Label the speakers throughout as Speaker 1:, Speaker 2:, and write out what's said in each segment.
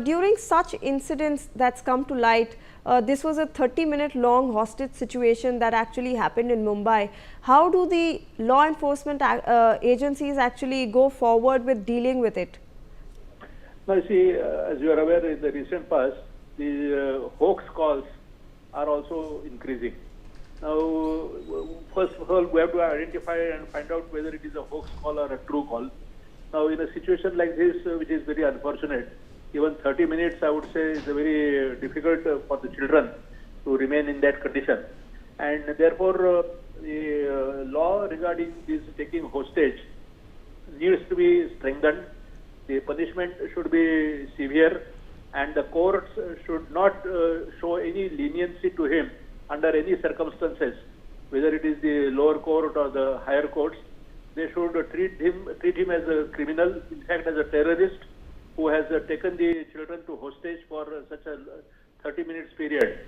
Speaker 1: during such incidents that's come to light, this was a 30-minute long hostage situation that actually happened in Mumbai. How do the law enforcement agencies actually go forward with dealing with it?
Speaker 2: Now, see, as you are aware, in the recent past, the hoax calls are also increasing. Now, first of all, we have to identify and find out whether it is a hoax call or a true call. Now, in a situation like this, which is very unfortunate, even 30 minutes, I would say, is very difficult for the children to remain in that condition. And therefore, the law regarding this taking hostage needs to be strengthened. The punishment should be severe, and the courts should not show any leniency to him under any circumstances, whether it is the lower court or the higher courts. They should treat him as a criminal, in fact as a terrorist who has taken the children to hostage for such a 30 minutes period.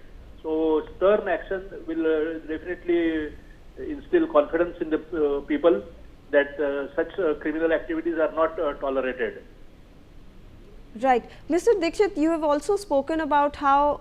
Speaker 2: So stern action will definitely instill confidence in the people that such criminal activities are not tolerated.
Speaker 1: Right. Mr. Dikshit, you have also spoken about how,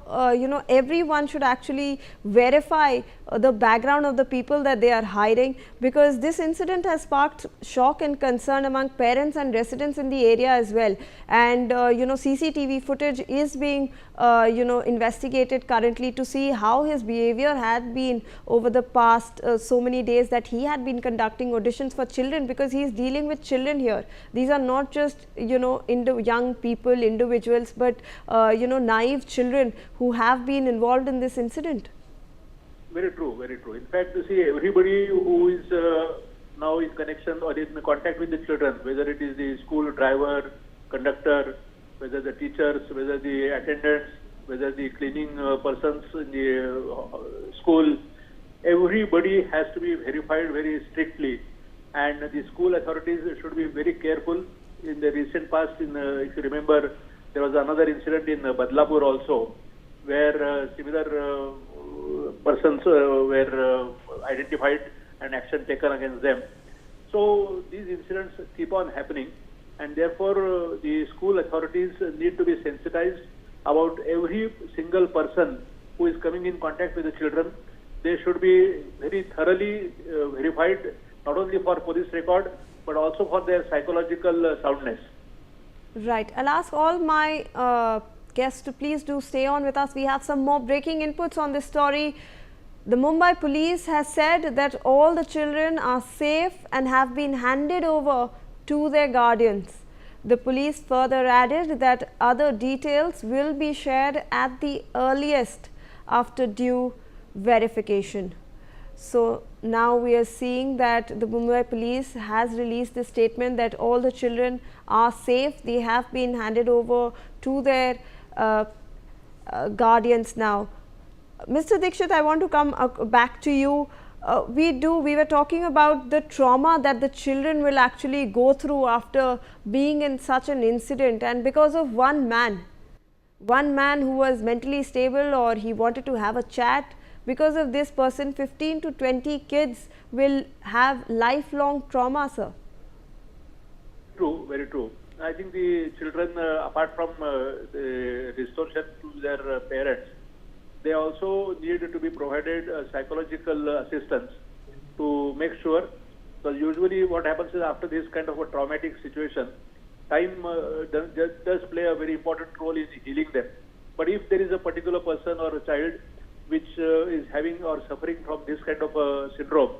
Speaker 1: everyone should actually verify the background of the people that they are hiring, because this incident has sparked shock and concern among parents and residents in the area as well. And, CCTV footage is being, investigated currently to see how his behavior had been over the past so many days that he had been conducting auditions for children, because he is dealing with children here. These are not just, young people, individuals, but, naive children who have been involved in this incident.
Speaker 2: Very true, very true. In fact, you see, everybody who is now in connection or in contact with the children, whether it is the school driver, conductor, whether the teachers, whether the attendants, whether the cleaning persons in the school, everybody has to be verified very strictly. And the school authorities should be very careful. In the recent past, if you remember, there was another incident in Badlapur also, where similar persons were identified and action taken against them. So these incidents keep on happening, and therefore the school authorities need to be sensitized about every single person who is coming in contact with the children. They should be very thoroughly verified, not only for police record, but also for their psychological soundness.
Speaker 1: Right. I'll ask all my guests to please do stay on with us. We have some more breaking inputs on this story. The Mumbai Police has said that all the children are safe and have been handed over to their guardians. The police further added that other details will be shared at the earliest after due verification. So now we are seeing that the Mumbai Police has released the statement that all the children are safe. They have been handed over to their guardians now. Mr. Dikshit, I want to come back to you. We were talking about the trauma that the children will actually go through after being in such an incident, and because of one man who was mentally stable, or he wanted to have a chat, because of this person 15 to 20 kids will have lifelong trauma, sir.
Speaker 2: True, very true. I think the children, apart from the restoration to their parents, they also need to be provided psychological assistance to make sure. So usually what happens is, after this kind of a traumatic situation, time does play a very important role in healing them. But if there is a particular person or a child which is having or suffering from this kind of a syndrome,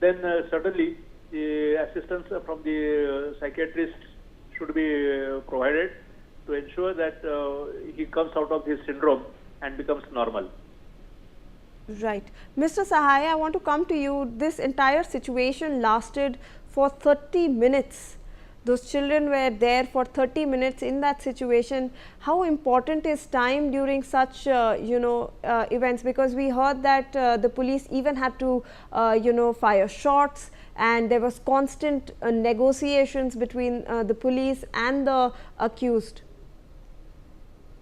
Speaker 2: then certainly the assistance from the psychiatrist should be provided to ensure that he comes out of this syndrome and becomes normal.
Speaker 1: Right. Mr. Sahai, I want to come to you. This entire situation lasted for 30 minutes. Those children were there for 30 minutes in that situation. How important is time during such, events? Because we heard that the police even had to, fire shots, and there was constant negotiations between the police and the accused.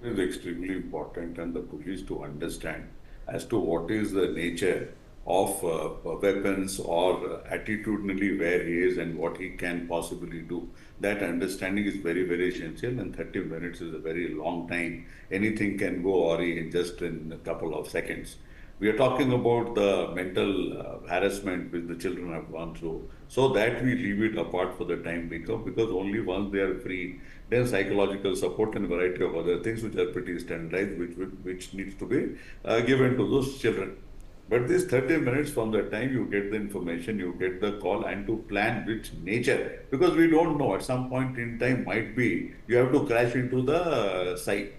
Speaker 3: It is extremely important, and the police to understand as to what is the nature of weapons or attitudinally where he is and what he can possibly do. That understanding is very, very essential, and 30 minutes is a very long time. Anything can go awry in just in a couple of seconds. We are talking about the mental harassment which the children have gone through. So that we leave it apart for the time being, because only once they are free, then psychological support and variety of other things which are pretty standardized, which needs to be given to those children. But this 30 minutes from the time you get the information, you get the call, and to plan which nature, because we don't know, at some point in time might be you have to crash into the site.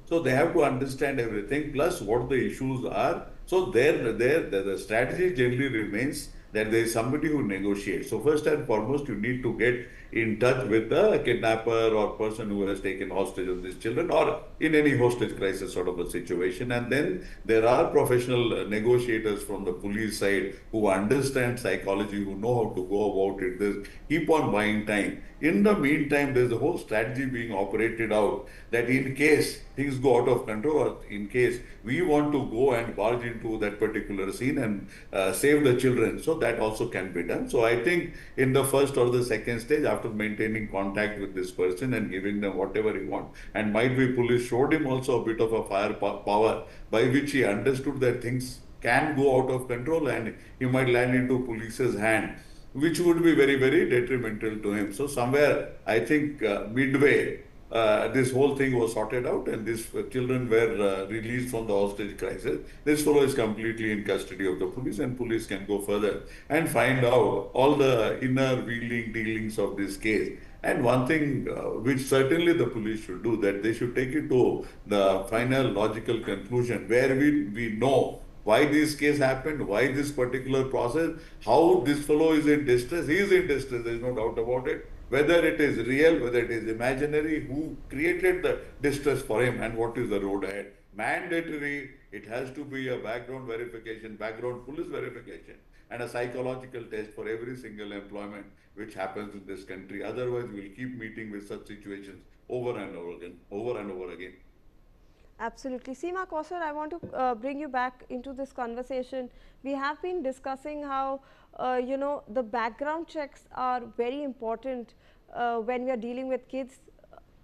Speaker 3: So they have to understand everything, plus what the issues are. So the strategy generally remains that there is somebody who negotiates. So first and foremost, you need to get in touch with the kidnapper or person who has taken hostage of these children, or in any hostage crisis sort of a situation. And then there are professional negotiators from the police side who understand psychology, who know how to go about it. There's keep on buying time. In the meantime, there's a whole strategy being operated out that in case things go out of control, or in case we want to go and barge into that particular scene and save the children, so that also can be done. So I think in the first or the second stage, after maintaining contact with this person and giving them whatever he wants, and might be police showed him also a bit of a firepower by which he understood that things can go out of control and he might land into police's hand, which would be very, very detrimental to him. So somewhere, I think midway, this whole thing was sorted out, and these children were released from the hostage crisis. This fellow is completely in custody of the police, and police can go further and find out all the inner wheeling dealings of this case. And one thing which certainly the police should do, that they should take it to the final logical conclusion where we know why this case happened, why this particular process, how this fellow is in distress. He is in distress, there is no doubt about it. Whether it is real, whether it is imaginary, who created the distress for him, and what is the road ahead. Mandatory, it has to be a background verification, background police verification, and a psychological test for every single employment which happens in this country. Otherwise, we'll keep meeting with such situations over and over again, over and over again.
Speaker 1: Absolutely. Seema Kausar, I want to bring you back into this conversation. We have been discussing how, the background checks are very important when we are dealing with kids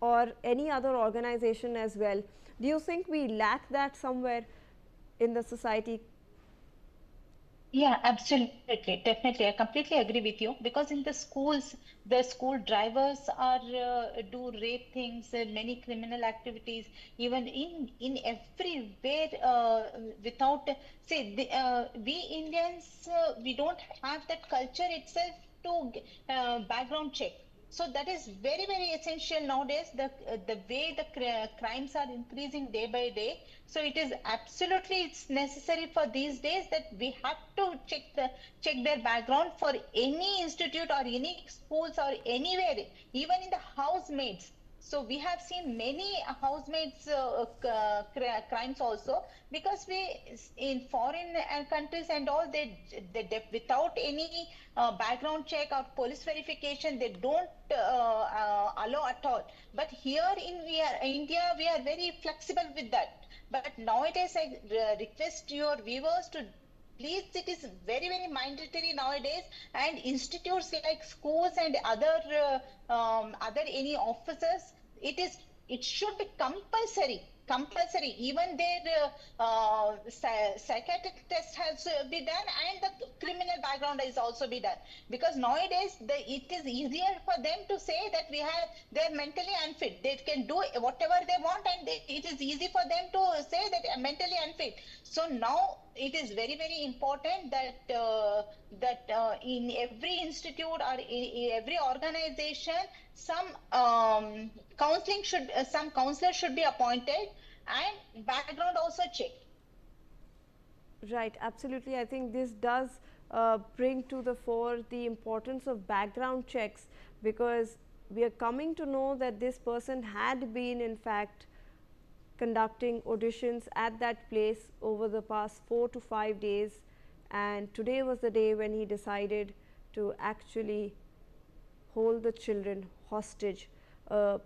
Speaker 1: or any other organization as well. Do you think we lack that somewhere in the society?
Speaker 4: Yeah, absolutely. Definitely. I completely agree with you, because in the schools, the school drivers are do rape things, many criminal activities, even in everywhere without, say, we Indians, we don't have that culture itself to background check. So that is very, very essential nowadays. The way the crimes are increasing day by day. So it is absolutely, it's necessary for these days that we have to check their background for any institute or any schools or anywhere, even in the housemaids. So we have seen many housemaids crimes also, because we in foreign countries and all, they without any background check or police verification, they don't allow at all. But here in India, we are very flexible with that. But nowadays, I request your viewers to please, it is very, very mandatory nowadays, and institutes like schools and other any offices, it should be compulsory. Even their psychiatric test has to be done, and the criminal background is also be done, because nowadays it is easier for them to say that they're mentally unfit, they can do whatever they want, and it is easy for them to say that I'm mentally unfit. So now it is very, very important that in every institute or in every organization, some counselor should be appointed, and background also checked.
Speaker 1: Right, absolutely. I think this does bring to the fore the importance of background checks, because we are coming to know that this person had been in fact conducting auditions at that place over the past 4 to 5 days, and today was the day when he decided to actually hold the children hostage. A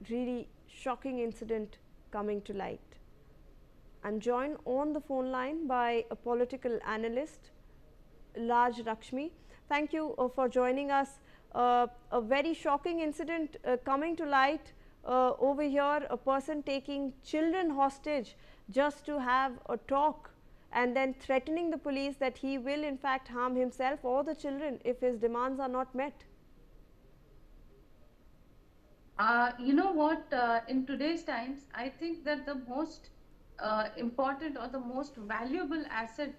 Speaker 1: really shocking incident coming to light. and joined on the phone line by a political analyst, Raj Lakshmi. Thank you for joining us. A very shocking incident coming to light over here, a person taking children hostage just to have a talk and then threatening the police that he will in fact harm himself or the children if his demands are not met.
Speaker 5: You know what, in today's times, I think that the most important or the most valuable asset